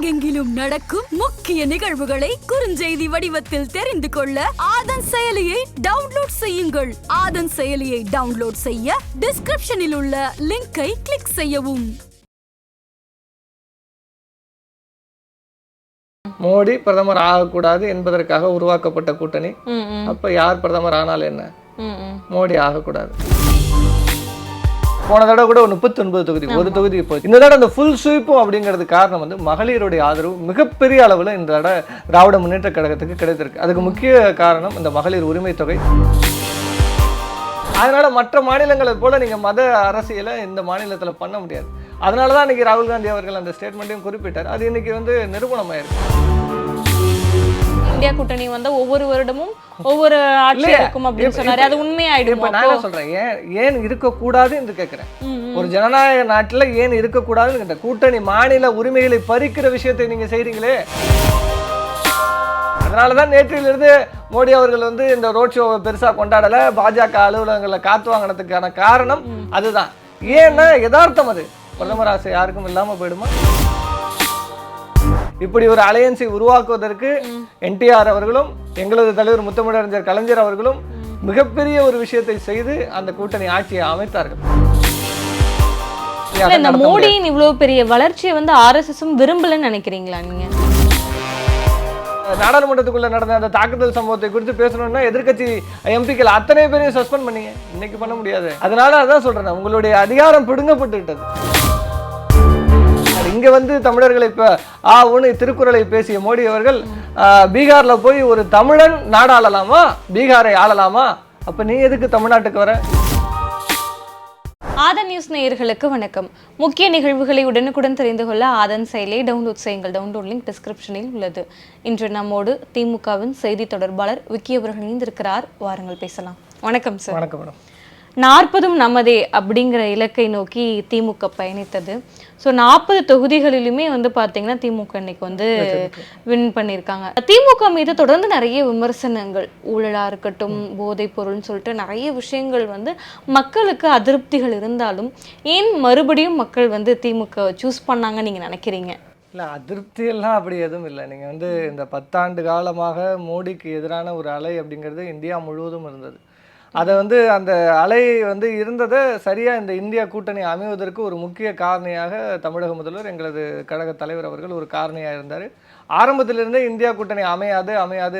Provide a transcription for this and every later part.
உலகெங்கிலும் நடக்கும் முக்கிய நிகழ்வுகளை குறுஞ்செய்தி வடிவத்தில் தெரிந்து கொள்ள ஆதன் செயலியை டவுன்லோட் செய்யுங்கள். ஆதன் செயலியை டவுன்லோட் செய்ய டிஸ்கிரிப்ஷனில் உள்ள லிங்கை கிளிக் செய்யவும். மோடி பிரதமர் ஆகக்கூடாது என்பதற்காக உருவாக்கப்பட்ட கூட்டணி. அப்ப யார் பிரதமர் ஆனால் என்ன, மோடி ஆகக்கூடாது. போன தடவை கூட 39 தொகுதி, ஒரு தொகுதி போச்சு. இந்த தடவை அந்த ஃபுல் ஸ்வீப்பும் அப்படிங்கிறது காரணம் வந்து மகளிருடைய ஆதரவு மிகப்பெரிய அளவில் இந்த தடவை திராவிட முன்னேற்ற கழகத்துக்கு கிடைத்திருக்கு. அதுக்கு முக்கிய காரணம் இந்த மகளிர் உரிமை தொகை. அதனால மற்ற மாநிலங்களை போல நீங்க மத அரசியலை இந்த மாநிலத்தில் பண்ண முடியாது. அதனாலதான் இன்னைக்கு ராகுல் காந்தி அவர்கள் அந்த ஸ்டேட்மெண்ட்டையும் குறிப்பிட்டார். அது இன்னைக்கு வந்து நிரூபணமாயிருக்கு. இந்தியா கூட்டணி வந்து ஒவ்வொரு வருடமும் ஒவ்வொரு ஆட்சி இருக்கும் அப்படின்னு சொன்னாரு. அது உண்மையாயிடும். இப்ப நான் சொல்றேன், ஏன் இருக்கக்கூடாது என்று கேட்கிறேன். ஒரு ஜனநாயக நாட்டுல ஏன் இருக்கக்கூடாதுன்னு கூட்டணி மாநில உரிமைகளை பறிக்கிற விஷயத்தை நீங்க செய்றீங்களே. அதனாலதான் நேற்றிலிருந்து மோடி அவர்கள் வந்து இந்த ரோட் ஷோவை பெருசா கொண்டாடல. பாஜக அலுவலகங்களை காத்து வாங்கினதுக்கான காரணம் அதுதான். ஏன்னா யதார்த்தம் அது. பிரதமர் ஆசை யாருக்கும் இல்லாம போயிடுமா? இப்படி ஒரு அலையன்ஸை உருவாக்குவதற்கு என்டிஆர் அவர்களும் எங்களது தலைவர் முத்தமிழறிஞர் கலைஞர் அவர்களும் மிகப்பெரிய ஒரு விஷயத்தை செய்து அந்த கூட்டணி ஆட்சியை அமைத்தார்கள். இந்த மோடியின் இவ்வளவு பெரிய வளர்ச்சியை வந்து ஆர்எஸ்எஸும் விரும்பலன்னு நினைக்கிறீங்களா நீங்க? நாடாளுமன்றத்துக்குள்ள நடந்த அந்த தாக்குதல் சம்பவத்தை குறித்து பேசணும்னா எதிர்கட்சி எம்பிக்கள் அத்தனை பேரையும் சஸ்பெண்ட் பண்ணீங்க. இன்னைக்கு பண்ண முடியாது. அதனால அதான் சொல்றேன், உங்களுடைய அதிகாரம் பிடுங்கப்பட்டு விட்டது. இங்க வந்து தமிழர்களை இப்ப திருக்குறளை பேசிய மோடி அவர்கள் பீகார்ல போய் ஒரு தமிழன் நாடு ஆளலாமா, பீகாரை ஆளலாமா? அப்ப நீ எதுக்கு தமிழ்நாட்டுக்கு வர? ஆதன் நியூஸ் நேயர்களுக்கு வணக்கம். முக்கிய நிகழ்வுகளை உடனுக்குடன் தெரிந்து கொள்ள ஆதன் செயலியை டவுன்லோட் செய்யுங்கள். டவுன்லோட் லிங்க் டிஸ்கிரிப்ஷனில் உள்ளது. இன்று நம்மோடு திமுகவின் செய்தி தொடர்பாளர் விக்கி அவர்கள் இணைந்திருக்கிறார். வாருங்கள் பேசலாம். வணக்கம் சார். வணக்கம் மேடம். 40 நமதே அப்படிங்கிற இலக்கை நோக்கி திமுக பயணித்தது. ஸோ 40 தொகுதிகளிலுமே வந்து பார்த்தீங்கன்னா திமுக இன்னைக்கு வந்து வின் பண்ணியிருக்காங்க. திமுக மீது தொடர்ந்து நிறைய விமர்சனங்கள், ஊழலாக இருக்கட்டும், போதைப் பொருள்னு சொல்லிட்டு நிறைய விஷயங்கள் வந்து மக்களுக்கு அதிருப்திகள் இருந்தாலும் ஏன் மறுபடியும் மக்கள் வந்து திமுக சூஸ் பண்ணாங்க நீங்கள் நினைக்கிறீங்க? இல்லை, அதிருப்தியெல்லாம் அப்படி எதுவும் இல்லை. நீங்கள் வந்து இந்த 10 ஆண்டு காலமாக மோடிக்கு எதிரான ஒரு அலை அப்படிங்கிறது இந்தியா முழுவதும் இருந்தது. அதை வந்து அந்த அலை வந்து இருந்ததை சரியாக இந்த இந்தியா கூட்டணி அமைவதற்கு ஒரு முக்கிய காரணியாக தமிழக முதல்வர் எங்களது கழக தலைவர் அவர்கள் ஒரு காரணியாக இருந்தார். ஆரம்பத்திலிருந்தே இந்தியா கூட்டணி அமையாது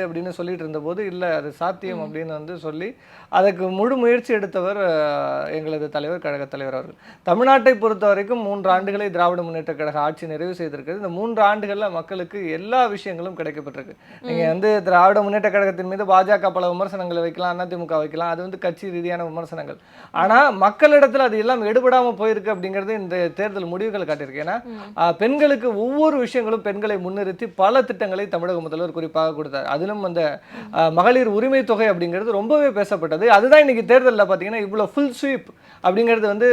அப்படின்னு சொல்லிட்டு இருந்தபோது இல்லை அது சாத்தியம் அப்படின்னு வந்து சொல்லி அதுக்கு முழு முயற்சி எடுத்தவர் எங்களது தலைவர், கழக தலைவர் அவர்கள். தமிழ்நாட்டை பொறுத்த வரைக்கும் 3 ஆண்டுகளை திராவிட முன்னேற்ற கழக ஆட்சி நிறைவு செய்திருக்கிறது. இந்த 3 ஆண்டுகளில் மக்களுக்கு எல்லா விஷயங்களும் கிடைக்கப்பட்டிருக்கு. நீங்கள் வந்து திராவிட முன்னேற்ற கழகத்தின் மீது பாஜக பல விமர்சனங்களை வைக்கலாம், அதிமுக வைக்கலாம், அது வந்து கட்சி ரீதியான விமர்சனங்கள். ஆனால் மக்களிடத்தில் அது எல்லாம் எடுபடாமல் போயிருக்கு அப்படிங்கிறது இந்த தேர்தல் முடிவுகள் காட்டியிருக்கு. ஏன்னா பெண்களுக்கு ஒவ்வொரு விஷயங்களும் பெண்களை முன்னிறுத்தி பல திட்டங்களை தமிழக முதல்வர் குறிப்பாக கொடுத்தார். அதிலும் அந்த மகளிர் உரிமை தொகை அப்படிங்கிறது ரொம்பவே பேசப்பட்டது. அதுதான் இன்னைக்கு தேர்தலில் பார்த்தீங்கன்னா இவ்வளோ ஃபுல் ஸ்வீப் அப்படிங்கிறது வந்து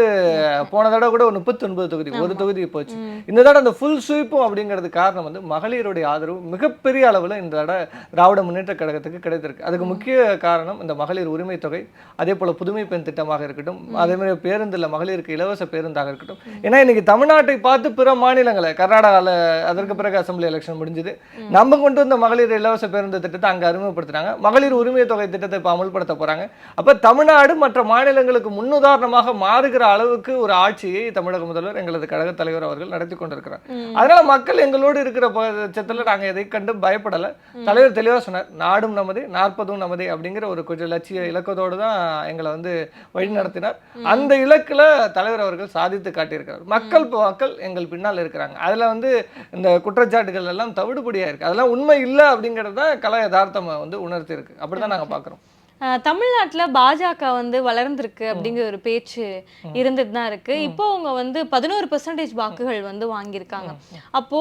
போன தடவை கூட 39 தொகுதி, ஒரு தொகுதி போச்சு. இந்த தடவை அந்த ஃபுல் ஸ்வீப்பும் அப்படிங்கிறது காரணம் வந்து மகளிருடைய ஆதரவு மிகப்பெரிய அளவில் இந்த தடவை திராவிட முன்னேற்ற கழகத்துக்கு கிடைத்திருக்கு. அதுக்கு முக்கிய காரணம் இந்த மகளிர் உரிமை தொகை, அதே போல புதுமை பெண் திட்டமாக இருக்கட்டும், அதே மாதிரி பேருந்தில் மகளிருக்கு இலவச பேருந்தாக இருக்கட்டும். ஏன்னா இன்னைக்கு தமிழ்நாட்டை பார்த்து பிற மாநிலங்களை, கர்நாடகாவில் அதற்கு பிறகு அசம்பிளி எலெக்ஷன் முடிஞ்சது, நம்ம கொண்டு வந்த மகளிர் இலவச பேருந்து திட்டத்தை அங்கே அறிமுகப்படுத்துறாங்க. மகளிர் உரிமை தொகை திட்டத்தை இப்போ அமல்படுத்த போறாங்க. அப்ப தமிழ்நாடு மற்ற மாநிலங்களுக்கு முன்னுதாரணமாக மாறுகிற அளவுக்கு ஒரு ஆட்சியை தமிழக முதல்வர் எங்களது கழக தலைவர் அவர்கள் நடத்தி கொண்டிருக்கிறார். அதனால மக்கள் எங்களோடு இருக்கிற பட்சத்தில் நாங்க எதை கண்டு பயப்படல. தலைவர் தெளிவா சொன்னார், நாடும் நமதே 40 நமதே அப்படிங்கிற ஒரு கொஞ்சம் லட்சிய இலக்கத்தோடு தான் எங்களை வந்து வழி நடத்தினார். அந்த இலக்குல தலைவர் அவர்கள் சாதித்து காட்டியிருக்கிறார். மக்கள் எங்கள் பின்னால் இருக்கிறாங்க. அதுல வந்து இந்த குற்றச்சாட்டுகள் எல்லாம் தவிடுபடியா இருக்கு. அதெல்லாம் உண்மை இல்லை அப்படிங்கிறது தான் கல யதார்த்தம் வந்து உணர்த்தி இருக்கு. அப்படிதான் நாங்க பாக்குறோம். தமிழ்நாட்டில் பாஜக வந்து வளர்ந்துருக்கு அப்படிங்கிற ஒரு பேச்சு இருந்துட்டு தான் இருக்கு. இப்போ அவங்க வந்து 11% வாக்குகள் வந்து வாங்கியிருக்காங்க. அப்போ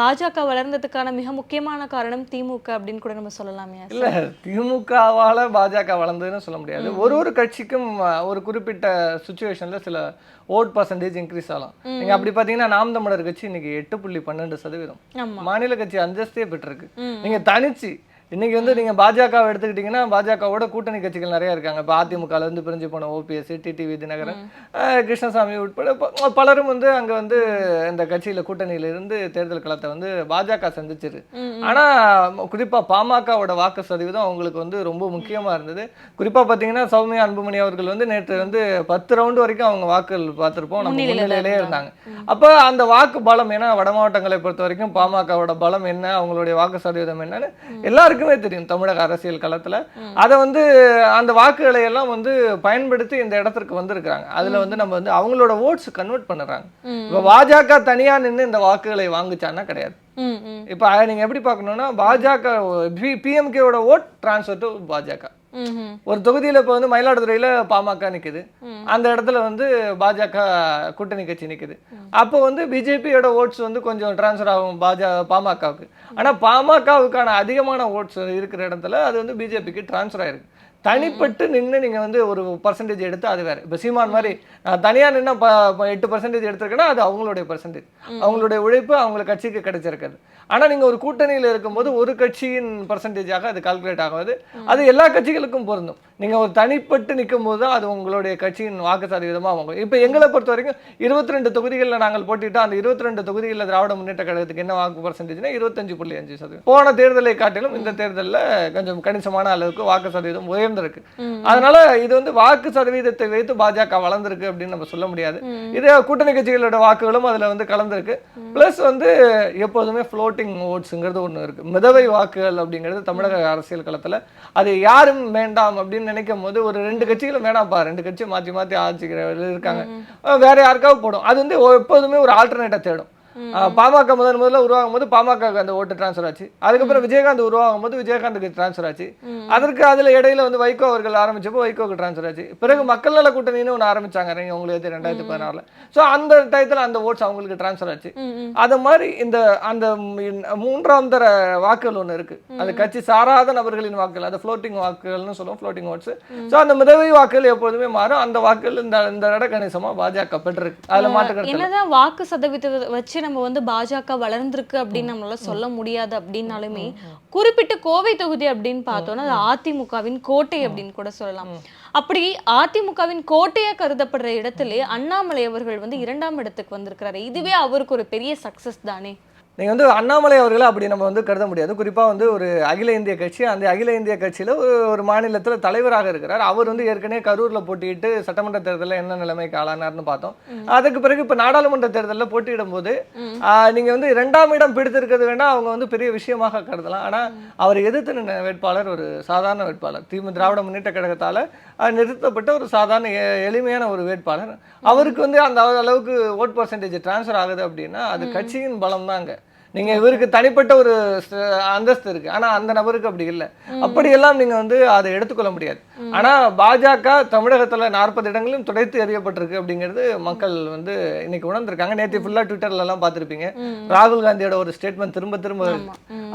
பாஜக வளர்ந்ததுக்கான மிக முக்கியமான காரணம் திமுக அப்படின்னு கூட நம்ம சொல்லலாமே. இல்ல, திமுகவால பாஜக வளர்ந்ததுன்னு சொல்ல முடியாது. ஒரு கட்சிக்கும் ஒரு குறிப்பிட்ட சுச்சுவேஷன்ல சில ஓட் பர்சன்டேஜ் இன்க்ரீஸ் ஆகலாம். நீங்க அப்படி பாத்தீங்கன்னா நாம் தமிழர் கட்சி இன்னைக்கு 8.12% மாநில கட்சி அந்தஸ்தே பெற்றிருக்கு. நீங்க தனிச்சு இன்னைக்கு வந்து நீங்க பாஜகவை எடுத்துக்கிட்டீங்கன்னா பாஜகவோட கூட்டணி கட்சிகள் நிறைய இருக்காங்க. இப்போ அதிமுகல இருந்து பிரிஞ்சு போன ஓபிஎஸ், டிடிவி தினகரன், கிருஷ்ணசாமி உட்பட பலரும் வந்து அங்க வந்து இந்த கட்சியில கூட்டணியில இருந்து தேர்தல் களத்தை வந்து பாஜக சந்திச்சிரு. ஆனா குறிப்பா பாமகவோட வாக்கு சதவீதம் அவங்களுக்கு வந்து ரொம்ப முக்கியமா இருந்தது. குறிப்பா பாத்தீங்கன்னா சௌமியா அன்புமணி அவர்கள் வந்து நேற்று வந்து 10 ரவுண்டு வரைக்கும் அவங்க வாக்குகள் பார்த்திருப்போம், நம்ம முன்னிலையிலே இருந்தாங்க. அப்ப அந்த வாக்கு பலம், ஏன்னா வட மாவட்டங்களை பொறுத்த வரைக்கும் பாமகவோட பலம் என்ன, அவங்களுடைய வாக்கு சதவீதம் என்னன்னு எல்லாருக்குமே தெரியும் தமிழக அரசியல் களத்துல. அதை வந்து அந்த வாக்குகளை எல்லாம் வந்து பயன்படுத்தி இந்த இடத்திற்கு வந்திருக்காங்க. அதுல வந்து நம்ம வந்து அவங்களோட ஓட்ஸ் கன்வெர்ட் பண்ணுறாங்க. இப்ப பாஜக தனியா நின்று இந்த வாக்குகளை வாங்குச்சான்னா கிடையாது. இப்ப நீங்க எப்படி பார்க்கணும்னா பாஜக பிஎம்கேவோட ஓட் டிரான்ஸ்ஃபர் டு பாஜக. ஒரு தொகுதியில இப்ப வந்து மயிலாடுதுறையில பாமக நிக்குது, அந்த இடத்துல வந்து பாஜக கூட்டணி கட்சி நிக்குது. அப்போ வந்து பிஜேபியோட ஓட்ஸ் வந்து கொஞ்சம் டிரான்ஸ்ஃபர் ஆகும் பாமகவுக்கு. ஆனா பாமகவுக்கான அதிகமான ஓட்ஸ் இருக்கிற இடத்துல அது வந்து பிஜேபிக்கு டிரான்ஸ்ஃபர் ஆயிருக்கு. தனிப்பட்டு நின்று நீங்க வந்து ஒரு பர்சன்டேஜ் எடுத்து அது வேற. இப்போ சீமான் மாதிரி தனியா நின்று 8% எடுத்திருக்கேன்னா அது அவங்களுடைய பர்சன்டேஜ், அவங்களுடைய உழைப்பு, அவங்களுக்கு கட்சிக்கு கிடைச்சிருக்காது. ஆனா நீங்க ஒரு கூட்டணியில இருக்கும்போது ஒரு கட்சியின் பர்சன்டேஜாக அது கால்குலேட் ஆகாது. அது எல்லா கட்சிகளுக்கும் பொருந்தும். நீங்க ஒரு தனிப்பட்டு நிற்கும் போது தான் அது உங்களுடைய கட்சியின் வாக்கு சதவீதமா வாங்கும். இப்போ எங்களை பொறுத்த வரைக்கும் 22 தொகுதிகளில் நாங்கள் போட்டிட்டோம். அந்த 22 தொகுதிகளில் திராவிட முன்னேற்ற கழகத்துக்கு என்ன வாக்கு பர்சன்டேஜ்னா 25.5%. போன தேர்தலை காட்டிலும் இந்த தேர்தலில் கொஞ்சம் கணிசமான அளவுக்கு வாக்கு சதவீதம் உயர்ந்திருக்கு. அதனால இது வந்து வாக்கு சதவீதத்தை வைத்து பாஜக வளர்ந்திருக்கு அப்படின்னு நம்ம சொல்ல முடியாது. இதே கூட்டணி கட்சிகளோட வாக்குகளும் அதுல வந்து கலந்திருக்கு. பிளஸ் வந்து எப்போதுமே ஃப்ளோட்டிங் ஓட்ஸ்ங்கிறது ஒன்று இருக்கு. மிதவை வாக்குகள் அப்படிங்கிறது தமிழக அரசியல் களத்துல அது யாரும் வேண்டாம் அப்படின்னு நினைக்கும் போது ஒரு 2 கட்சிகளும் வேணாம்ப்பா, 2 கட்சி மாற்றி மாற்றி ஆட்சிக்கிறவர்கள் இருக்காங்க, வேற யாருக்காவது போடும். அது வந்து எப்போதுமே ஒரு ஆல்டர்னேட்டை தேடும். பாமக முதல்ல உருவாகும் போது பாமக அந்த ஓட்டு டிரான்ஸ்ஃபர் ஆச்சு. அதுக்கப்புறம் விஜயகாந்த் உருவாகும் போது விஜயகாந்துக்கு டிரான்ஸ்ஃபர் ஆச்சு. அதற்கு அதுல இடையில வந்து வைகோ அவர்கள் ஆரம்பிச்சப்போ வைகோக்கு டிரான்ஸ்ஃபர் ஆச்சு. பிறகு மக்கள் நல கூட்டணின்னு ஒன்று ஆரம்பிச்சாங்க உங்களுக்கு 2016. ஸோ அந்த டயத்துல அந்த ஓட்ஸ் அவங்களுக்கு டிரான்ஸ்ஃபர் ஆச்சு. அது மாதிரி இந்த அந்த 3ஆம் தர வாக்குகள் ஒன்று இருக்கு. அது கட்சி சாராத நபர்களின் வாக்குகள், அது ஃப்ளோட்டிங் வாக்குகள்னு சொல்லுவோம், ஃப்ளோட்டிங் ஓட்ஸ். ஸோ அந்த மிதவை வாக்குகள் எப்போதுமே மாறும். அந்த வாக்குகள் இந்த இட கணிசமா பாஜக பெற்றிருக்கு. அதுல மாற்றுக்கிறது என்னதான் வாக்கு சதவீதத்தை வச்சு நம்ம வந்து பாஜக வளர்ந்திருக்கு அப்படின்னு நம்மளால சொல்ல முடியாது. அப்படின்னாலுமே குறிப்பிட்ட கோவை தொகுதி அப்படின்னு பார்த்தோம்னா அது அதிமுகவின் கோட்டை அப்படின்னு கூட சொல்லலாம். அப்படி அதிமுகவின் கோட்டையா கருதப்படுற இடத்திலே அண்ணாமலை அவர்கள் வந்து 2ஆம் இடத்துக்கு வந்திருக்கிறாரு. இதுவே அவருக்கு ஒரு பெரிய சக்சஸ் தானே. நீங்க வந்து அண்ணாமலை அவர்களை அப்படி நம்ம வந்து கருத முடியாது. குறிப்பா வந்து ஒரு அகில இந்திய கட்சி, அந்த அகில இந்திய கட்சியில ஒரு மாநிலத்துல தலைவராக இருக்கிறார். அவர் வந்து ஏற்கனவே கரூர்ல போட்டியிட்டு சட்டமன்ற தேர்தலில் என்ன நிலைமைக்கு ஆளானார்னு பார்த்தோம். அதுக்கு பிறகு இப்ப நாடாளுமன்ற தேர்தலில் போட்டியிடும் போது நீங்க வந்து 2ஆம் இடம் பிடித்திருக்கிறது வேணா அவங்க வந்து பெரிய விஷயமாக கருதலாம். ஆனா அவர் எதிர்த்து நின்ற வேட்பாளர் ஒரு சாதாரண வேட்பாளர், திராவிட முன்னேற்ற கழகத்தால நிறுத்தப்பட்ட ஒரு சாதாரண எளிமையான ஒரு வேட்பாளர். அவருக்கு வந்து அந்த அளவுக்கு ஓட் பர்சன்டேஜ் டிரான்ஸ்ஃபர் ஆகுது அப்படின்னா அது கட்சியின் பலம் தாங்க. நீங்க இவருக்கு தனிப்பட்ட ஒரு அந்தஸ்து இருக்கு, ஆனா அந்த நபருக்கு அப்படி இல்லை. அப்படியெல்லாம் நீங்க வந்து அதை எடுத்துக்கொள்ள முடியாது. ஆனா பாஜக தமிழகத்துல 40 இடங்களிலும் துடைத்து எறியப்பட்டிருக்கு அப்படிங்கிறது மக்கள் வந்து இன்னைக்கு உணர்ந்திருக்காங்க. நேற்று ஃபுல்லா ட்விட்டர்ல எல்லாம் பார்த்திருப்பீங்க. ராகுல் காந்தியோட ஒரு ஸ்டேட்மெண்ட் திரும்ப திரும்ப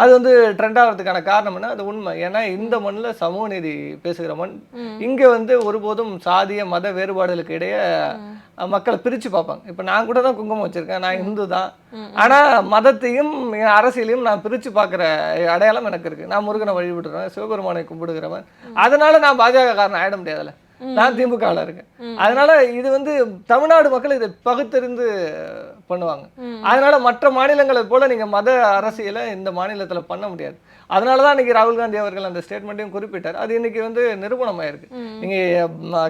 அது வந்து ட்ரெண்ட் ஆகிறதுக்கான காரணம்னா அது உண்மை. ஏன்னா இந்த மண்ணில் சமூக நீதி பேசுகிற மண். இங்க வந்து ஒருபோதும் சாதிய மத வேறுபாடுகளுக்கு இடையே மக்களை பிரிச்சு பார்ப்பாங்க. இப்ப நான் கூட தான் குங்குமம் வச்சிருக்கேன், நான் இந்து தான், ஆனா மதத்தையும் அரசியலையும் நான் பிரிச்சு பார்க்குற அடையாளம் எனக்கு இருக்கு. நான் முருகனை வழிபடுறேன், சிவபெருமானை கும்பிடுகிறவன். அதனால நான் பாஜக காரன் ஆயிட முடியாதுல்ல, நான் திமுகவில் இருக்கேன். அதனால இது வந்து தமிழ்நாடு மக்கள் இதை பகுத்தறிந்து பண்ணுவாங்க. அதனால மற்ற மாநிலங்களை போல நீங்க மத அரசியலை இந்த மாநிலத்துல பண்ண முடியாது. அதனாலதான் இன்னைக்கு ராகுல் காந்தி அவர்கள் அந்த ஸ்டேட்மெண்ட்டையும் குறிப்பிட்டார். அது இன்னைக்கு வந்து நிரூபணமாயிருக்கு. நீங்க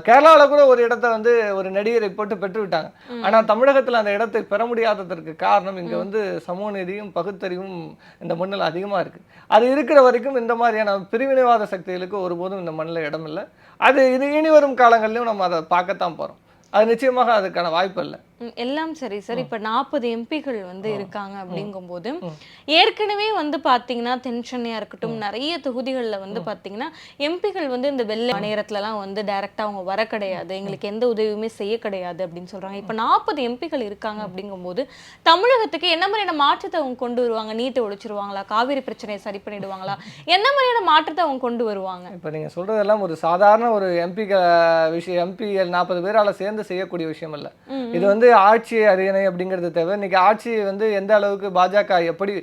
கேரளால கூட ஒரு இடத்தை வந்து ஒரு நடிகரை போட்டு பெற்று விட்டாங்க. ஆனா தமிழகத்துல அந்த இடத்தை பெற முடியாததற்கு காரணம் இங்க வந்து சமூக நீதியும் பகுத்தறிவும் இந்த மண்ணில் அதிகமா இருக்கு. அது இருக்கிற வரைக்கும் இந்த மாதிரியான பிரிவினைவாத சக்திகளுக்கு ஒருபோதும் இந்த மண்ணில் இடம் இல்லை. அது இனி வரும் காலங்களிலும் நம்ம அதை பார்க்கத்தான் போறோம். அது நிச்சயமாக அதுக்கான வாய்ப்பு இல்லை. எல்லாம் சரி சார். இப்ப 40 எம்பிகள் வந்து இருக்காங்க அப்படிங்கும்போது ஏற்கனவே வந்து பாத்தீங்கன்னா தென்சென்னையா இருக்கட்டும் நிறைய தொகுதிகளில் வந்து பாத்தீங்கன்னா எம்பிகள் வந்து இந்த வெள்ளை நேரத்துலலாம் வந்து டைரக்டா அவங்க வர கிடையாது, எங்களுக்கு எந்த உதவியுமே செய்ய கிடையாது அப்படின்னு சொல்றாங்க. இப்ப 40 எம்பிகள் இருக்காங்க அப்படிங்கும்போது தமிழகத்துக்கு என்ன மாதிரியான மாற்றத்தை அவங்க கொண்டு வருவாங்க? நீட்டை ஒழிச்சிருவாங்களா? காவிரி பிரச்சனையை சரி பண்ணிடுவாங்களா? என்ன மாதிரியான மாற்றத்தை அவங்க கொண்டு வருவாங்க? இப்ப நீங்க சொல்றதெல்லாம் ஒரு சாதாரண ஒரு எம்பி விஷயம், எம்பி 40 பேரால சேர்ந்து செய்யக்கூடிய விஷயம் இல்லை. இது வந்து வந்து ஆட்சி அரியணை அப்படிங்கிறது தேவை. இன்னைக்கு ஆட்சியை வந்து எந்த அளவுக்கு பாஜக எப்படி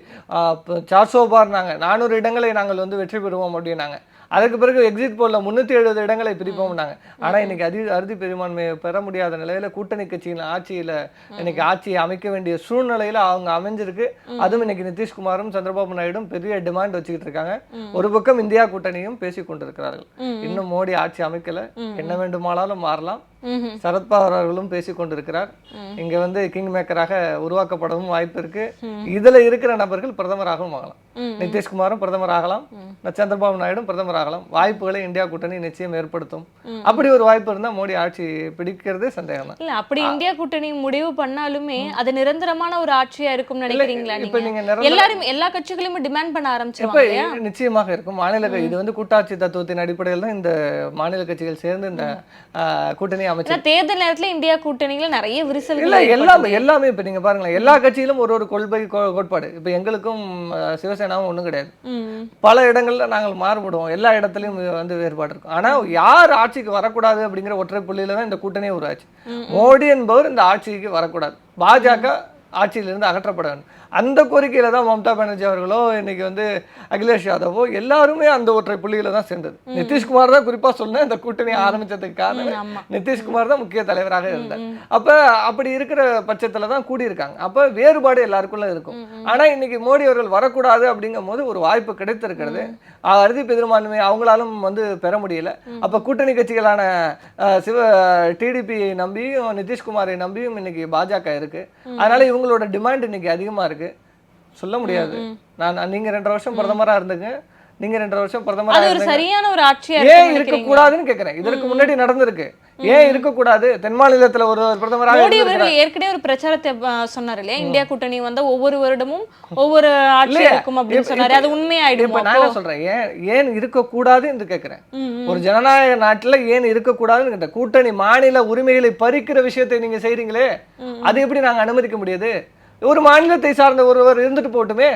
400 பார் 400 இடங்களை நாங்கள் வந்து வெற்றி பெறுவோம் அப்படின்னாங்க. அதுக்கு பிறகு எக்ஸிட் போல்ல 370 இடங்களை பிரிப்போம்னாங்க. ஆனா இன்னைக்கு அறுதி பெரும்பான்மையை பெற முடியாத நிலையில கூட்டணி கட்சியின் ஆட்சியில இன்னைக்கு ஆட்சியை அமைக்க வேண்டிய சூழ்நிலையில அவங்க அமைஞ்சிருக்கு. அதுவும் இன்னைக்கு நிதிஷ்குமாரும் சந்திரபாபு நாயுடும் பெரிய டிமாண்ட் வச்சுக்கிட்டு இருக்காங்க. ஒரு பக்கம் இந்தியா கூட்டணியும் பேசிக் கொண்டிருக்கிறார்கள். இன்னும் மோடி ஆட்சி அமைக்கல, என்ன வேண்டுமானாலும் மாறலாம். சரத்பவார் அவர்களும் பேசிக் கொண்டிருக்கிறார். இங்க வந்து கிங் மேக்கராக உருவாக்கப்படவும் வாய்ப்பு இருக்கு. இதுல இருக்கிற நபர்கள் பிரதமராகவும் ஆகலாம். நிதிஷ்குமாரும் பிரதமர் ஆகலாம், சந்திரபாபு நாயுடும் பிரதமர் ஆகலாம். வாய்ப்புகளை இந்தியா கூட்டணி நிச்சயம் ஏற்படுத்தும். அப்படி ஒரு வாய்ப்பு இருந்தா மோடி ஆட்சி பிடிக்கிறதே சந்தேகம் தான். இல்ல அப்படி இந்தியா கூட்டணி முடிவு பண்ணாலுமே அது நிரந்தரமான ஒரு ஆட்சியா இருக்கும் நினைக்கிறீங்களா? இப்ப நீங்க எல்லாரும் எல்லா கட்சிகளுமே டிமாண்ட் பண்ண ஆரம்பிச்சிருவாங்க. நிச்சயமாக இருக்கும். மாநில இது வந்து கூட்டாட்சி தத்துவத்தின் அடிப்படையில் தான் இந்த மாநில கட்சிகள் சேர்ந்து இந்த கூட்டணி அமைச்சு தேர்தல் நேரத்துல இந்தியா கூட்டணியில நிறைய விரிசல் இல்ல எல்லாமே இப்ப நீங்க பாருங்களேன், எல்லா கட்சியிலும் ஒரு கொள்கை கோட்பாடு. இப்ப எங்களுக்கும் சிவசேனாவும் ஒண்ணும் கிடையாது. பல இடங்கள்ல நாங்கள் மாறுபடுவோம். எல்லா இடத்துலயும் வந்து வேறுபாடு இருக்கும். ஆனா யார் ஆட்சிக்கு வரக்கூடாது அப்படிங்கிற ஒற்றை புள்ளியில தான் இந்த கூட்டணியே உருவாச்சு. மோடி என்பவர் இந்த ஆட்சிக்கு வரக்கூடாது, பாஜக ஆட்சியிலிருந்து அகற்றப்பட வேண்டும். அந்த கோரிக்கையில தான் மம்தா பானர்ஜி அவர்களோ இன்னைக்கு வந்து அகிலேஷ் யாதவோ எல்லாருமே அந்த ஒற்றை புள்ளியில தான் சேர்ந்தது. நிதிஷ்குமார் தான் குறிப்பா சொன்னேன் இந்த கூட்டணி ஆரம்பிச்சதுக்கு காரணம் நிதிஷ்குமார் தான் முக்கிய தலைவராக இருந்தார். அப்ப அப்படி இருக்கிற பட்சத்துல தான் கூடியிருக்காங்க. அப்ப வேறுபாடு எல்லாருக்குள்ள இருக்கும். ஆனா இன்னைக்கு மோடி அவர்கள் வரக்கூடாது அப்படிங்கும் போது ஒரு வாய்ப்பு கிடைத்திருக்கிறது. அறுதி பெரும்பான்மை அவங்களாலும் வந்து பெற முடியல. அப்ப கூட்டணி கட்சிகளான டிடிபியை நம்பியும் நிதிஷ்குமாரை நம்பியும் இன்னைக்கு பாஜக இருக்கு. அதனால இவங்களோட டிமாண்ட் இன்னைக்கு அதிகமா இருக்கு. சொல்ல முடியாது. நீங்க 2.5 வருஷம் பிரதமரா இருந்துங்க, நீங்க 2.5 வருஷம் பிரதமரா இருந்தீங்க, சரியான ஒரு ஆட்சியா ஏன் இருக்க கூடாதுன்னு கேக்குறேன். இதற்கு முன்னாடி நடந்திருக்கு, ஏன் இருக்க கூடாது? தென் மாநிலத்துல ஒரு பிரதமராக மோடி அவர்கள் ஏற்கனவே ஒரு பிரச்சாரத்தை சொன்னாரு இல்லையா, இந்தியா கூட்டணி வந்தா ஒவ்வொரு வருடமும் ஒவ்வொரு ஆட்சி இருக்கும் அப்படின்னு சொன்னாரு. அது உண்மையாயிடும். இப்ப நான் சொல்றேன், ஏன் இருக்க கூடாது என்று கேக்குறேன். ஒரு ஜனநாயக நாட்டுல ஏன் இருக்க கூடாதுன்னு கேட்டேன். கூட்டணி மாநில உரிமைகளை பறிக்கிற விஷயத்தை நீங்க செய்றீங்களே, அது எப்படி நாங்க அனுமதிக்க முடியாது? ஒரு மாநிலத்தை சார்ந்த ஒருவர் இருந்துட்டு போட்டுமே,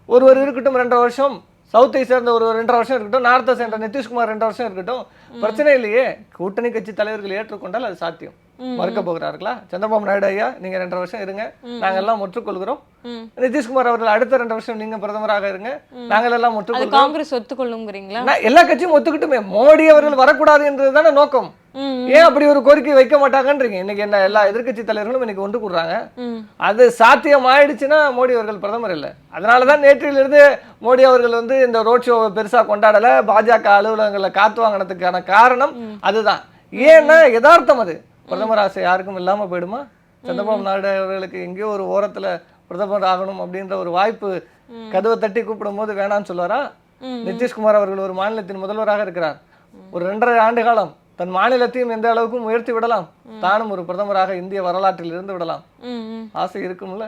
ஒருவர் இருக்கட்டும் 2.5 வருஷம், சவுத்தை சேர்ந்த ஒரு 2.5 வருஷம் இருக்கட்டும், நார்த்தை சேர்ந்த நிதிஷ்குமார் 2 வருஷம் இருக்கட்டும், பிரச்சனை இல்லையே. கூட்டணி கட்சி தலைவர்கள் ஏற்றுக்கொண்டால் அது சாத்தியம். மறுக்க போகிறார்களா? சந்திரபாபு நாயுடு ஐயா நீங்க 2.5 வருஷம் இருங்க, நாங்க எல்லாம் ஒற்றுக்கொள்கிறோம். நிதிஷ்குமார் அவர்கள் அடுத்த 2 வருஷம் நீங்க பிரதமராக இருங்க, நாங்கள் எல்லாம் ஒற்றுக்கொள்கிறோம். காங்கிரஸ் ஒத்துக்கொள்ளுங்கிறீங்களா? எல்லா கட்சியும் ஒத்துக்கிட்டுமே, மோடி அவர்கள் வரக்கூடாது என்றதுதானே நோக்கம். ஏன் அப்படி ஒரு கோரிக்கை வைக்க மாட்டாங்கன்றீங்க? இன்னைக்கு என்ன எல்லா எதிர்கட்சி தலைவர்களும் இன்னைக்கு ஒன்று கூடுறாங்க. அது சாத்தியம் ஆயிடுச்சுன்னா மோடி அவர்கள் பிரதமர் இல்லை. அதனாலதான் நேற்றிலிருந்து மோடி அவர்கள் வந்து இந்த ரோட் ஷோவை பெருசா கொண்டாடல, பாஜக அலுவலகங்களை காத்து வாங்கினதுக்கான காரணம் அதுதான். ஏன்னா யதார்த்தம் அது. பிரதமர் ஆசை யாருக்கும் இல்லாம போயிடுமா? சந்திரபாபு நாயுடு அவர்களுக்கு எங்கேயோ ஒரு ஓரத்துல பிரதமர் ஆகணும் அப்படின்ற ஒரு வாய்ப்பு கதவை தட்டி கூப்பிடும் போது வேணான்னு சொல்லுவாரா? நிதிஷ்குமார் அவர்கள் ஒரு மாநிலத்தின் முதல்வராக இருக்கிறார். ஒரு 2.5 ஆண்டு காலம் தன் மாநிலத்தையும் எந்த அளவுக்கும் உயர்த்தி விடலாம், தானும் ஒரு பிரதமராக இந்திய வரலாற்றில் இருந்து விடலாம். ஆசை இருக்கும்ல.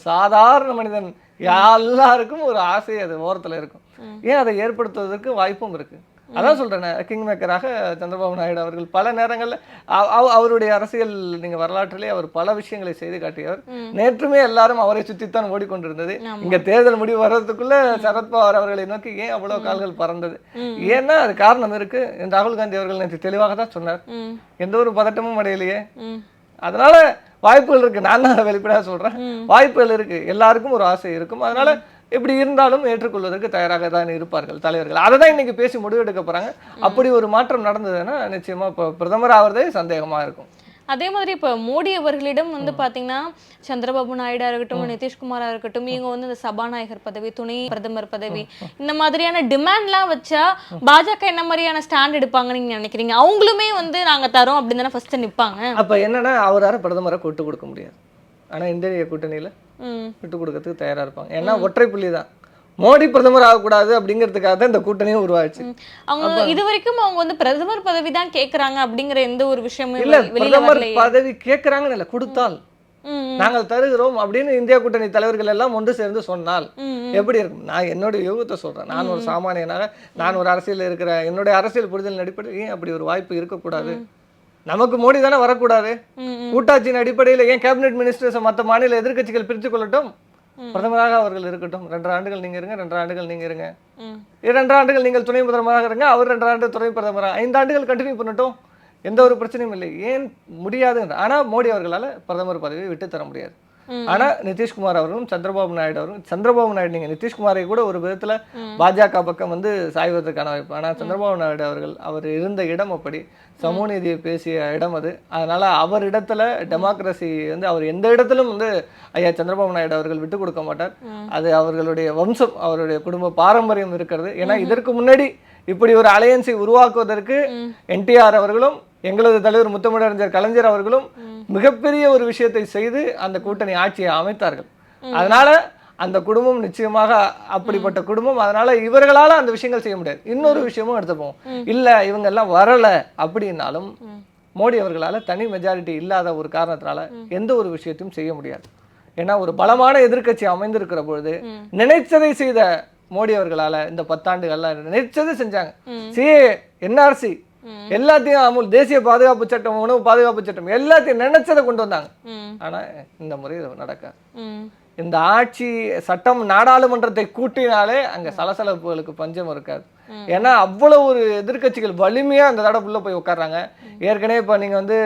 சாதாரண மனிதன் எல்லாருக்கும் ஒரு ஆசை அது ஓரத்துல இருக்கும். ஏன் அதை ஏற்படுத்துவதற்கு வாய்ப்பும் இருக்கு. அதான் சொல்றேன், கிங் மேக்கராக சந்திரபாபு நாயுடு அவர்கள் பல நேரங்கள்ல அவருடைய அரசியல் நீங்க வரலாற்றிலே அவர் பல விஷயங்களை செய்து காட்டியவர். நேற்றுமே எல்லாரும் அவரை சுற்றித்தான் ஓடிக்கொண்டிருந்தது. இங்க தேர்தல் முடிவு வர்றதுக்குள்ள சரத்பவார் அவர்களை நோக்கி ஏன் அவ்வளவு கால்கள் பறந்தது? ஏன்னா அது காரணம் இருக்கு. ராகுல் காந்தி அவர்கள் நேற்று தெளிவாக தான் சொன்னார், எந்த ஒரு பதட்டமும் அடையலையே. அதனால வாய்ப்புகள் இருக்கு. நான் தான் வெளிப்படையா சொல்றேன், வாய்ப்புகள் இருக்கு. எல்லாருக்கும் ஒரு ஆசை இருக்கும். அதனால எப்படி இருந்தாலும் ஏற்றுக்கொள்வதற்கு தயாராக தான் இருப்பார்கள் தலைவர்கள். அதை தான் இன்னைக்கு பேசி முடிவெடுக்க போறாங்க. அப்படி ஒரு மாற்றம் நடந்ததுன்னா நிச்சயமா இப்போ பிரதமர் ஆவதே சந்தேகமா இருக்கும். அதே மாதிரி இப்போ மோடி அவர்களிடம் வந்து பாத்தீங்கன்னா சந்திரபாபு நாயுடா இருக்கட்டும், நிதிஷ்குமாரா இருக்கட்டும், இவங்க வந்து இந்த சபாநாயகர் பதவி, துணை பிரதமர் பதவி, இந்த மாதிரியான டிமாண்ட்லாம் வச்சா பாஜக என்ன மாதிரியான ஸ்டாண்ட் எடுப்பாங்கன்னு நீங்க நினைக்கிறீங்க? அவங்களுமே வந்து நாங்க தரோம் அப்படின்னு தானே ஃபர்ஸ்ட் நிப்பாங்க. அப்ப என்னன்னா அவரார பிரதமரை விட்டு கொடுக்க முடியாது. ஆனா இந்திய கூட்டணியில விட்டு கொடுக்கறதுக்கு தயாரா இருப்பாங்க. ஏன்னா ஒற்றை புள்ளி தான். மோடி பிரதமர் ஆகக்கூடாது அப்படிங்கிறதுக்காக தான் இந்த கூட்டணியும் உருவாச்சு. அவங்க இது வரைக்கும் அவங்க வந்து பிரதமர் பதவி தான் கேட்கறாங்க அப்படிங்கிற எந்த ஒரு விஷயமும் இல்ல. பிரதமர் பதவி கேட்கறாங்கன்னு இல்ல, கொடுத்தால் நாங்கள் தருகிறோம் அப்படின்னு இந்தியா கூட்டணி தலைவர்கள் எல்லாம் ஒன்று சேர்ந்து சொன்னால் எப்படி இருக்கும்? நான் என்னுடைய யோகத்தை சொல்றேன். நான் ஒரு சாமானியனாக, நான் ஒரு அரசியல் இருக்கிற என்னுடைய அரசியல் புரிதலின் அடிப்படையில் ஏன் அப்படி ஒரு வாய்ப்பு இருக்கக்கூடாது? நமக்கு மோடி தானே வரக்கூடாது. கூட்டாட்சியின் அடிப்படையில் ஏன் கேபினெட் மினிஸ்டர்ஸ் மற்ற மாநில எதிர்கட்சிகள் பிரித்து கொள்ளட்டும், பிரதமராக அவர்கள் இருக்கட்டும். 2 ஆண்டுகள் நீங்க இருங்க, 2 ஆண்டுகள் நீங்க இருங்க, 2 ஆண்டுகள் நீங்கள் துணை பிரதமராக இருங்க, அவர் 2 ஆண்டு துணை பிரதமராக, 5 ஆண்டுகள் கண்டினியூ பண்ணட்டும். எந்த ஒரு பிரச்சனையும் இல்லை, ஏன் முடியாதுன்ற. ஆனா மோடி அவர்களால பிரதமர் பதவியை விட்டு தர முடியாது. ஆனா நிதிஷ்குமார் அவர்களும் சந்திரபாபு நாயுடு அவர்களும், சந்திரபாபு நாயுடு நீங்க நிதிஷ்குமாரை கூட ஒரு விதத்துல பாஜக பக்கம் வந்து சாய்வதற்கான வாய்ப்பு. ஆனா சந்திரபாபு நாயுடு அவர்கள் அவர் இருந்த இடம் அப்படி சமூக நீதியை பேசிய இடம் அது. அதனால அவர் இடத்துல டெமோக்ரஸி வந்து அவர் எந்த இடத்திலும் வந்து ஐயா சந்திரபாபு நாயுடு அவர்கள் விட்டு கொடுக்க மாட்டார். அது அவர்களுடைய வம்சம், அவருடைய குடும்ப பாரம்பரியம் இருக்கிறது. ஏன்னா இதற்கு முன்னாடி இப்படி ஒரு அலையன்ஸை உருவாக்குவதற்கு என்டிஆர் அவர்களும் எங்களது தலைவர் முத்தமிழறிஞர் கலைஞர் அவர்களும் மிகப்பெரிய ஒரு விஷயத்தை செய்து அந்த கூட்டணி ஆட்சியை அமைத்தார்கள். அதனால அந்த குடும்பம் நிச்சயமாக அப்படிப்பட்ட குடும்பம். அதனால இவர்களால அந்த விஷயங்கள் செய்ய முடியாது. இன்னொரு விஷயமும் எடுத்துப்போம், இல்ல இவங்க எல்லாம் வரல அப்படின்னாலும் மோடி அவர்களால தனி மெஜாரிட்டி இல்லாத ஒரு காரணத்தினால எந்த ஒரு விஷயத்தையும் செய்ய முடியாது. ஏன்னா ஒரு பலமான எதிர்க்கட்சி அமைந்திருக்கிற பொழுது நினைச்சதை செய்த மோடி அவர்களால இந்த 10 ஆண்டுகள்ல நினைச்சதை செஞ்சாங்க. சிஏ, என்ஆர்சி எல்லாத்தையும் அமுல், தேசிய பாதுகாப்பு சட்டம், உணவு பாதுகாப்பு சட்டம் எல்லாத்தையும் நினைச்சதை கொண்டு வந்தாங்க. ஆனா இந்த முறை இது நடக்காது. இந்த ஆட்சி சட்டம் நாடாளுமன்றத்தை கூட்டினாலே அங்க சலசலப்புகளுக்கு பஞ்சம் இருக்காது. ஏன்னா அவ்வளவு ஒரு எதிர்க்கட்சிகள் வலிமையா அந்த தடவை உள்ள போய் உட்கார்றாங்க. ஏற்கனவே இப்ப நீங்க வந்து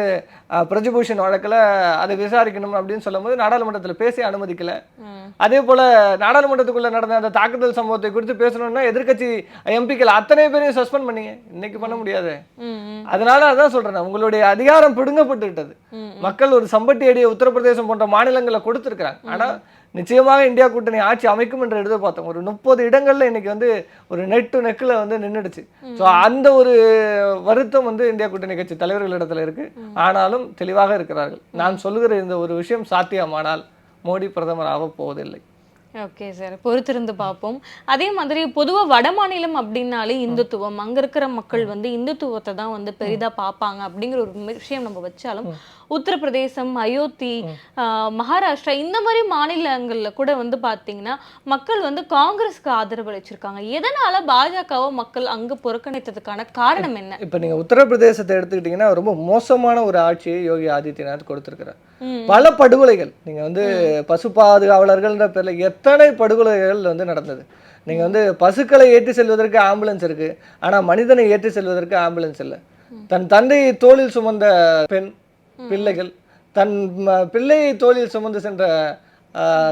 பிரஜபூஷன் வழக்குல அதை விசாரிக்கணும் அப்படின்னு சொல்லும் போது நாடாளுமன்றத்துல பேச அனுமதிக்கல. அதே போல நாடாளுமன்றத்துக்குள்ள நடந்த அந்த தாக்குதல் சம்பவத்தை குறித்து பேசணும்னா எதிர்க்கட்சி எம்பிக்கள் அத்தனை பேரையும் சஸ்பெண்ட் பண்ணீங்க. இன்னைக்கு பண்ண முடியாது. அதனால அதான் சொல்றேன், உங்களுடைய அதிகாரம் பிடுங்கப்பட்டு விட்டது. மக்கள் ஒரு சம்பட்டி அடியை உத்தரப்பிரதேசம் போன்ற மாநிலங்களை கொடுத்திருக்கிறாங்க. ஆனா நிச்சயமாக இந்தியா கூட்டணி ஆட்சி அமைக்கும் என்று எதிர்பார்த்தோம். ஒரு 30 இடங்கள்ல இன்னைக்கு வந்து ஒரு நெக் டு நெக்ல வந்து நின்றுடுச்சு. ஸோ அந்த ஒரு வருத்தம் வந்து இந்தியா கூட்டணி கட்சி தலைவர்களிடத்துல இருக்கு. ஆனாலும் தெளிவாக இருக்கிறார்கள். நான் சொல்லுகிற இந்த ஒரு விஷயம் சாத்தியமானால் மோடி பிரதமர் ஆக போவதில்லை. ஓகே சார், பொறுத்திருந்து பார்ப்போம். அதே மாதிரி பொதுவா வட மாநிலம் அப்படின்னாலே இந்துத்துவம், அங்க இருக்கிற மக்கள் வந்து இந்துத்துவத்தை தான் வந்து பெரிதா பார்ப்பாங்க அப்படிங்கிற ஒரு விஷயம் நம்ம வச்சாலும் உத்தரப்பிரதேசம், அயோத்தி, மகாராஷ்டிரா இந்த மாதிரி மாநிலங்கள்ல கூட வந்து பாத்தீங்கன்னா மக்கள் வந்து காங்கிரஸ்க்கு ஆதரவு அளிச்சிருக்காங்க. எதனால பாஜகவை மக்கள் அங்க புறக்கணித்ததுக்கான காரணம் என்ன? இப்ப நீங்க உத்தரப்பிரதேசத்தை எடுத்துக்கிட்டீங்கன்னா ரொம்ப மோசமான ஒரு ஆட்சியை யோகி ஆதித்யநாத் கொடுத்திருக்கிறார். பல படுகொலைகள், நீங்க வந்து பசு பாதுகாவலர்கள்ன்ற பேர்ல எத்தனை படுகொலைகள் வந்து நடந்தது. நீங்க வந்து பசுக்களை ஏற்றி செல்வதற்கு ஆம்புலன்ஸ் இருக்கு, ஆனா மனிதனை ஏற்றி செல்வதற்கு ஆம்புலன்ஸ் இல்லை. தன் தந்தையை தோளில் சுமந்த பெண் பிள்ளைகள், தன் பிள்ளையை தோளில் சுமந்து சென்ற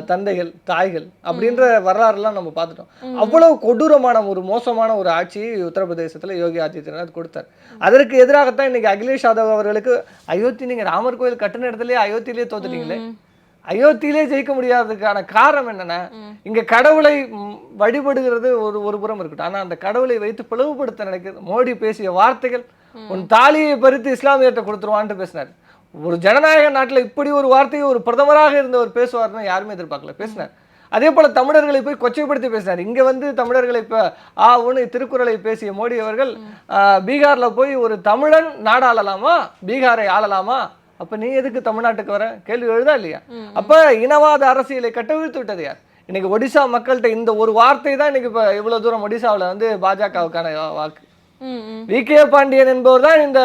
தந்தைகள், தாய்கள் அப்படின்ற வரலாறுலாம் நம்ம பார்த்துட்டோம். அவ்வளவு கொடூரமான ஒரு மோசமான ஒரு ஆட்சி உத்தரப்பிரதேசத்துல யோகி ஆதித்யநாத் கொடுத்தார். அதற்கு எதிராகத்தான் இன்னைக்கு அகிலேஷ் யாதவ் அவர்களுக்கு அயோத்தி, நீங்க ராமர் கோயில் கட்டின இடத்துலயே அயோத்தியிலேயே தோத்துட்டீங்களே, அயோத்தியிலே ஜெயிக்க முடியாததுக்கான காரணம் என்னன்னா, இங்க கடவுளை வழிபடுகிறது ஒரு புறம் இருக்கட்டும், ஆனா அந்த கடவுளை வைத்து பிளவுபடுத்த நினைக்கிறது. மோடி பேசிய வார்த்தைகள், உன் தாலியை பறித்து இஸ்லாமியத்தை கொடுத்துருவான்ட்டு பேசினார். ஒரு ஜனநாயக நாட்டில் இப்படி ஒரு வார்த்தையை ஒரு பிரதமராக இருந்தவர் பேசுவார்னு யாருமே எதிர்பார்க்கல, பேசினார். அதே போல தமிழர்களை போய் கொச்சைப்படுத்தி பேசினார். இங்க வந்து தமிழர்களை ஒன்று திருக்குறளை பேசிய மோடி அவர்கள் பீகார்ல போய் ஒரு தமிழன் நாடாளலாமா, பீகாரை ஆளலாமா, அப்ப நீ எதுக்கு தமிழ்நாட்டுக்கு வர கேள்வி எழுதா இல்லையா? அப்ப இனவாத அரசியலை கட்டவிழ்த்து விட்டது யார்? இன்னைக்கு ஒடிசா மக்கள்கிட்ட இந்த ஒரு வார்த்தை தான் இன்னைக்கு இப்ப இவ்வளவு தூரம் ஒடிசாவில் வந்து பாஜகவுக்கான வாக்கு. வி.கே. பாண்டியன் என்பவர் தான் இந்த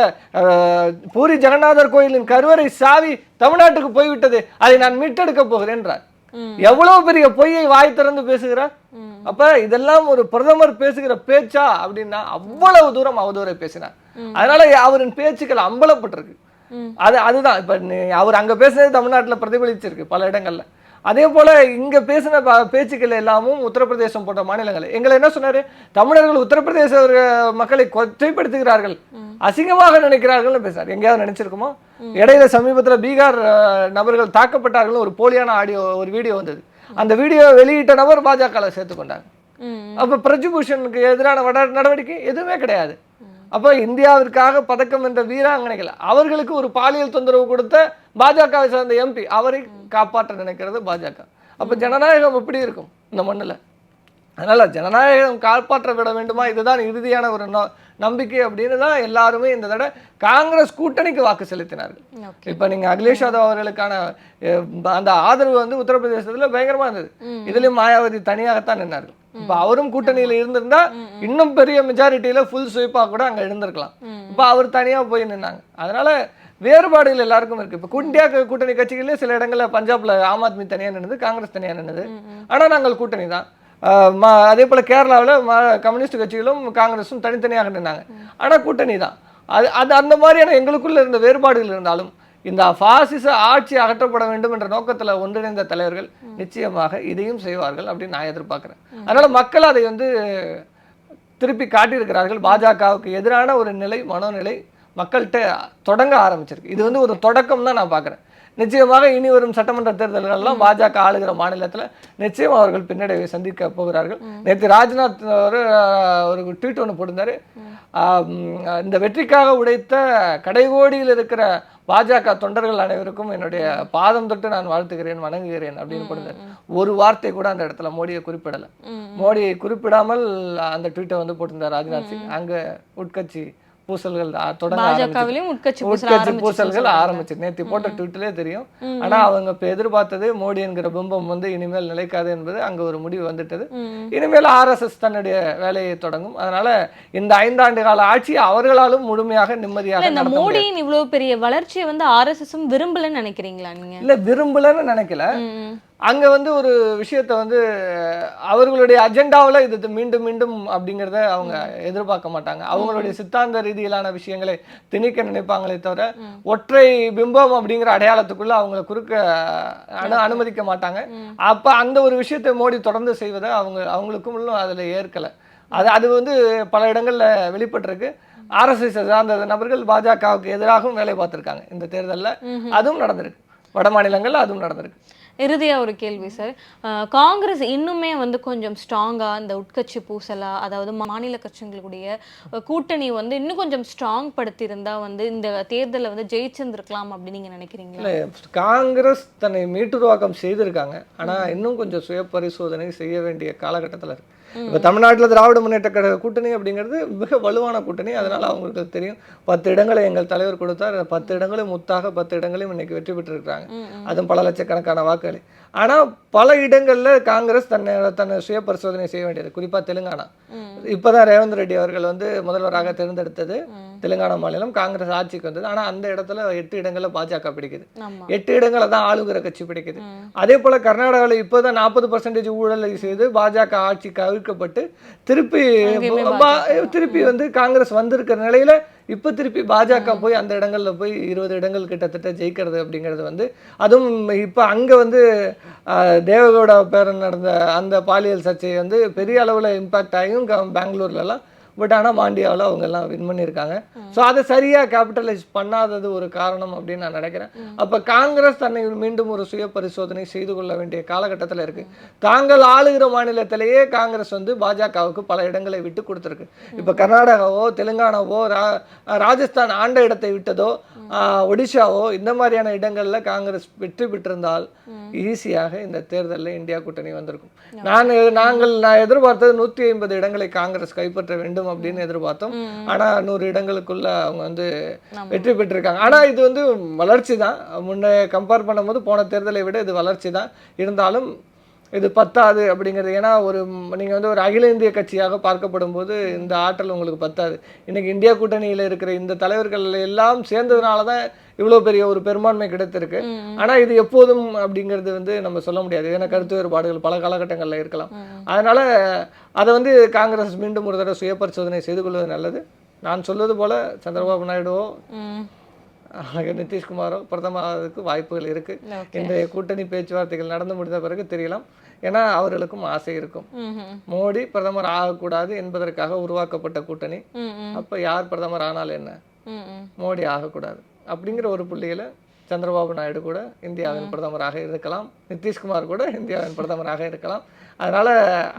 பூரி ஜெகநாதர் கோயிலின் கருவறை சாவி தமிழ்நாட்டுக்கு போய்விட்டது, அதை நான் மீட்டெடுக்க போகிறேன் என்றார். எவ்வளவு பெரிய பொய்யை வாய் திறந்து பேசுகிறார். அப்ப இதெல்லாம் ஒரு பிரதமர் பேசுகிற பேச்சா அப்படின்னா அவ்வளவு தூரம் அவதூறை பேசினார். அதனால அவரின் பேச்சுக்கள் அம்பலப்பட்டிருக்கு. அதுதான் இப்ப அவர் அங்க பேசுனது தமிழ்நாட்டுல பிரதிபலிச்சிருக்கு பல இடங்கள்ல. அதே போல இங்க பேசின பேச்சுக்கள் எல்லாமும் உத்தரப்பிரதேசம் போன்ற மாநிலங்கள். எங்களை என்ன சொன்னாரு, தமிழர்கள் உத்தரப்பிரதேச மக்களை கொச்சைப்படுத்துகிறார்கள், அசிங்கமாக நினைக்கிறார்கள் பேசுறாரு. எங்கேயாவது நினைச்சிருக்குமோ? இடையில சமீபத்துல பீகார் நபர்கள் தாக்கப்பட்டார்கள், ஒரு போலியான ஆடியோ, ஒரு வீடியோ வந்தது. அந்த வீடியோ வெளியிட்ட நபர் பாஜக சேர்த்துக்கொண்டாங்க. அப்ப பிரஜபூஷனுக்கு எதிரான நடவடிக்கை எதுவுமே கிடையாது. அப்ப இந்தியாவிற்காக பதக்கம் என்ற வீராங்கனைகள், அவர்களுக்கு ஒரு பாலியல் தொந்தரவு கொடுத்த பாஜகவை சார்ந்த எம்பி, அவரை காப்பாற்ற நினைக்கிறது பாஜக. அப்ப ஜனநாயகம் எப்படி இருக்கும் இந்த மண்ணுல? அதனால ஜனநாயகம் காப்பாற்ற விட வேண்டுமா, இதுதான் இறுதியான ஒரு நம்பிக்கை அப்படின்னு தான் எல்லாருமே இந்த தடவை காங்கிரஸ் கூட்டணிக்கு வாக்கு செலுத்தினார்கள். இப்ப நீங்க அகிலேஷ் யாதவ் அவர்களுக்கான அந்த ஆதரவு வந்து உத்தரப்பிரதேசத்துல பயங்கரமா இருந்தது. இதுலயும் மாயாவதி தனியாகத்தான் நின்னார்கள். இப்ப அவரும் கூட்டணியில இருந்திருந்தா இன்னும் பெரிய மெஜாரிட்டியில ஃபுல் ஸ்வீப்பா கூட அங்க இருந்திருக்கலாம். இப்ப அவர் தனியா போய் நின்னாங்க. அதனால வேறுபாடுகள் எல்லாருக்கும் இருக்கு. இப்ப இந்தியா கூட்டணி கட்சிகளே சில இடங்கள்ல பஞ்சாப்ல ஆம் ஆத்மி தனியா நின்னது, காங்கிரஸ் தனியா நின்னது, ஆனா நாங்கள் கூட்டணி தான். அதே போல கேரளாவில் கம்யூனிஸ்ட் கட்சிகளும் காங்கிரஸும் தனித்தனியாக நின்னாங்க, ஆனா கூட்டணி தான். அது அந்த மாதிரியான எங்களுக்குள்ள இருந்த வேறுபாடுகள் இருந்தாலும் இந்த பாசிச ஆட்சி அகற்றப்பட வேண்டும் என்ற நோக்கத்துல ஒன்றிணைந்த தலைவர்கள் நிச்சயமாக இதையும் செய்வார்கள் அப்படின்னு நான் எதிர்பார்க்கிறேன். அதனால மக்கள் அதை வந்து திருப்பி காட்டியிருக்கிறார்கள். பாஜகவுக்கு எதிரான ஒரு மனோநிலை மக்கள்கிட்ட தொடங்க ஆரம்பிச்சிருக்கு. இது வந்து ஒரு தொடக்கம் தான் நான் பார்க்குறேன். நிச்சயமாக இனி வரும் சட்டமன்ற தேர்தல்கள்லாம் பாஜக ஆளுகிற மாநிலத்தில் நிச்சயம் அவர்கள் பின்னடைவை சந்திக்க போகிறார்கள். நேற்று ராஜ்நாத் ஒரு ட்வீட் ஒன்று போட்டிருந்தாரு, இந்த வெற்றிக்காக உடைத்த கடைகோடியில் இருக்கிற பாஜக தொண்டர்கள் அனைவருக்கும் என்னுடைய பாதம் தொட்டு நான் வாழ்த்துகிறேன், வணங்குகிறேன் அப்படின்னு போட்டிருந்தாரு. ஒரு வார்த்தை கூட அந்த இடத்துல மோடியை குறிப்பிடலை. மோடியை குறிப்பிடாமல் அந்த ட்வீட்டை வந்து போட்டிருந்தார் ராஜ்நாத் சிங். அங்க உட்கட்சி பூசல்கள் உட்கட்சி பூசல்கள் ஆரம்பிச்சு நேற்று போட்ட ட்வீட்லயே தெரியும். ஆனா அவங்க இப்ப எதிர்பார்த்தது மோடி என்கிற பிம்பம் வந்து இனிமேல் நிலைக்காது என்பது அங்க ஒரு முடிவு வந்துட்டது. இனிமேல் RSS தன்னுடைய வேலையை தொடங்கும். அதனால இந்த 5 ஆண்டு கால ஆட்சி அவர்களாலும் முழுமையாக நிம்மதியாக இந்த மோடியின் இவ்வளவு பெரிய வளர்ச்சியை வந்து RSSம் விரும்பலன்னு நினைக்கிறீங்களா நீங்க? இல்ல, விரும்பலன்னு நினைக்கல. அங்க வந்து ஒரு விஷயத்த வந்து அவர்களுடைய அஜெண்டாவில் இது மீண்டும் மீண்டும் அப்படிங்கிறத அவங்க எதிர்பார்க்க மாட்டாங்க. அவங்களுடைய சித்தாந்த ரீதியிலான விஷயங்களை திணிக்க நினைப்பாங்களே தவிர ஒற்றை பிம்பம் அப்படிங்கிற அடையாளத்துக்குள்ள அவங்களை குறுக்க அனுமதிக்க மாட்டாங்க. அப்ப அந்த ஒரு விஷயத்தை மோடி தொடர்ந்து செய்வதை அவங்களுக்கும் அதுல ஏற்கலை. அது வந்து பல இடங்கள்ல வெளிப்பட்டிருக்கு. RSS சார்ந்த நபர்கள் பாஜகவுக்கு எதிராகவும் வேலை பார்த்திருக்காங்க இந்த தேர்தலில். அதுவும் நடந்திருக்கு, வட மாநிலங்கள்ல அதுவும் நடந்திருக்கு. இறுதியா ஒரு கேள்வி சார், காங்கிரஸ் இன்னுமே வந்து கொஞ்சம் ஸ்ட்ராங்கா இந்த உட்கட்சி பூசலா, அதாவது மாநில கட்சிகளுடைய கூட்டணி வந்து இன்னும் கொஞ்சம் ஸ்ட்ராங் படுத்தி இருந்தா வந்து இந்த தேர்தலில் வந்து ஜெயிச்சிருந்திருக்கலாம் அப்படின்னு நீங்க நினைக்கிறீங்களா? இல்லை, காங்கிரஸ் தன்னை மீட்டுருவாக்கம் செய்திருக்காங்க. ஆனா இன்னும் கொஞ்சம் சுய பரிசோதனை செய்ய வேண்டிய காலகட்டத்தில் இருக்கு. இப்போ தமிழ்நாட்டில் திராவிட முன்னேற்ற கழக கூட்டணி அப்படிங்கிறது மிக வலுவான கூட்டணி. அதனால அவங்களுக்கு தெரியும் 10 இடங்களை எங்கள் தலைவர் கொடுத்தார், 10 இடங்களும் முத்தாக 10 இடங்களையும் இன்னைக்கு வெற்றி பெற்றிருக்கிறாங்க. அதுவும் பல லட்சக்கணக்கான வாக்குகளை. ஆனா பல இடங்கள்ல காங்கிரஸ் தன்னை சுய பரிசோதனை செய்ய வேண்டியது. குறிப்பா தெலுங்கானா, இப்பதான் ரேவந்த் ரெட்டி அவர்கள் வந்து முதல்வராக தேர்ந்தெடுத்தது தெலுங்கானா மாநிலம். காங்கிரஸ் ஆட்சிக்கு வந்தது. ஆனா அந்த இடத்துல 8 இடங்கள்ல பாஜக பிடிக்குது, 8 இடங்களை தான் ஆளுகிற கட்சி பிடிக்குது. அதே போல கர்நாடகாவில் இப்போதான் 40% ஊழலை செய்து பாஜக ஆட்சி கவிழ்க்கப்பட்டு திருப்பி வந்து காங்கிரஸ் வந்திருக்கிற நிலையில இப்ப திருப்பி பாஜக போய் அந்த இடங்கள்ல போய் 20 இடங்கள் கிட்டத்தட்ட ஜெயிக்கிறது அப்படிங்கிறது வந்து, அதுவும் இப்ப அங்க வந்து தேவகவுடா பேரன் நடந்த அந்த பாலியல் சர்ச்சை வந்து பெரிய அளவுல இம்பாக்ட் ஆகியும் பெங்களூர்லாம். பட் ஆனால் மாண்டியாவில் அவங்க எல்லாம் வின் பண்ணியிருக்காங்க. ஸோ அதை சரியாக கேபிட்டலைஸ் பண்ணாதது ஒரு காரணம் அப்படின்னு நான் நினைக்கிறேன். அப்போ காங்கிரஸ் தன்னை மீண்டும் ஒரு சுய பரிசோதனை செய்து கொள்ள வேண்டிய காலகட்டத்தில் இருக்கு. தாங்கள் ஆளுகிற மாநிலத்திலேயே காங்கிரஸ் வந்து பாஜகவுக்கு பல இடங்களை விட்டு கொடுத்துருக்கு. இப்போ கர்நாடகாவோ தெலுங்கானாவோ ராஜஸ்தான் ஆண்ட இடத்தை விட்டதோ ஒடிஷாவோ இந்த மாதிரியான இடங்களில் காங்கிரஸ் வெற்றி பெற்றிருந்தால் ஈஸியாக இந்த தேர்தலில் இந்தியா கூட்டணி வந்திருக்கும். நான் எதிர்பார்த்தது 150 இடங்களை காங்கிரஸ் கைப்பற்ற வேண்டும் அப்படின்னு எதிர்பார்த்தோம். ஆனா 100 இடங்களுக்குள்ள அவங்க வந்து வெற்றி பெற்றிருக்காங்க. ஆனா இது வந்து வளர்ச்சி தான். முன்னே கம்பேர் பண்ணும்போது போன தேர்தலை விட இது வளர்ச்சி தான். இருந்தாலும் இது பத்தாது அப்படிங்கிறது. ஏன்னா நீங்கள் வந்து ஒரு அகில இந்திய கட்சியாக பார்க்கப்படும் போது இந்த ஆற்றல் உங்களுக்கு பத்தாது. இன்னைக்கு இந்தியா கூட்டணியில் இருக்கிற இந்த தலைவர்கள் எல்லாம் சேர்ந்ததுனால தான் இவ்வளோ பெரிய ஒரு பெரும்பான்மை கிடைத்திருக்கு. ஆனால் இது எப்போதும் அப்படிங்கிறது வந்து நம்ம சொல்ல முடியாது. ஏன்னா கருத்து வேறுபாடுகள் பல காலகட்டங்களில் இருக்கலாம். அதனால அதை வந்து காங்கிரஸ் மீண்டும் ஒரு தடவை சுய பரிசோதனை செய்து கொள்வது நல்லது. நான் சொல்வது போல சந்திரபாபு நாயுடுவோ நிதிஷ்குமாரோ பிரதமருக்கு வாய்ப்புகள் இருக்கு. இன்றைய கூட்டணி பேச்சுவார்த்தைகள் நடந்து முடிந்த பிறகு தெரியலாம். ஏன்னா அவர்களுக்கும் ஆசை இருக்கும். மோடி பிரதமர் ஆகக்கூடாது என்பதற்காக உருவாக்கப்பட்ட கூட்டணி. அப்ப யார் பிரதமர் ஆனால் என்ன, மோடி ஆகக்கூடாது அப்படிங்கிற ஒரு புள்ளியில சந்திரபாபு நாயுடு கூட இந்தியாவின் பிரதமராக இருக்கலாம், நிதிஷ்குமார் கூட இந்தியாவின் பிரதமராக இருக்கலாம். அதனால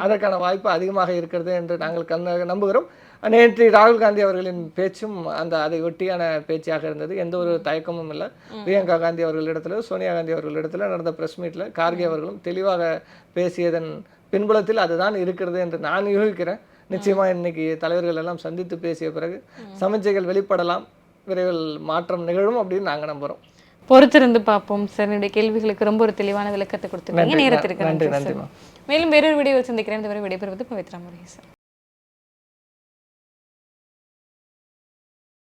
அதற்கான வாய்ப்பு அதிகமாக இருக்கிறது என்று நாங்கள் நம்புகிறோம். நேற்று ராகுல் காந்தி அவர்களின் பேச்சும் அதை ஒட்டியான பேச்சாக இருந்தது. எந்த ஒரு தயக்கமும் இல்லை. பிரியங்கா காந்தி அவர்களிடத்துல, சோனியா காந்தி அவர்களிடத்துல நடந்த பிரஸ் மீட்ல கார்கே அவர்களும் தெளிவாக பேசியதன் பின்புலத்தில் அதுதான் இருக்கிறது என்று நான் யூகிக்கிறேன். நிச்சயமா இன்னைக்கு தலைவர்கள் எல்லாம் சந்தித்து பேசிய பிறகு சமிச்சைகள் வெளிப்படலாம், விரைவில் மாற்றம் நிகழும் அப்படின்னு நாங்கள் நம்புறோம். பொறுத்திருந்து பார்ப்போம் சார். என்னுடைய கேள்விகளுக்கு ரொம்ப ஒரு தெளிவான விளக்கத்தை கொடுத்துருக்கீங்க. நேரத்திற்கு நன்றி. மேலும் வேறொரு வீடியோவில் சந்திக்கிறேன். இந்த விடைபெறுவது பவித்ரா முருகேசன்.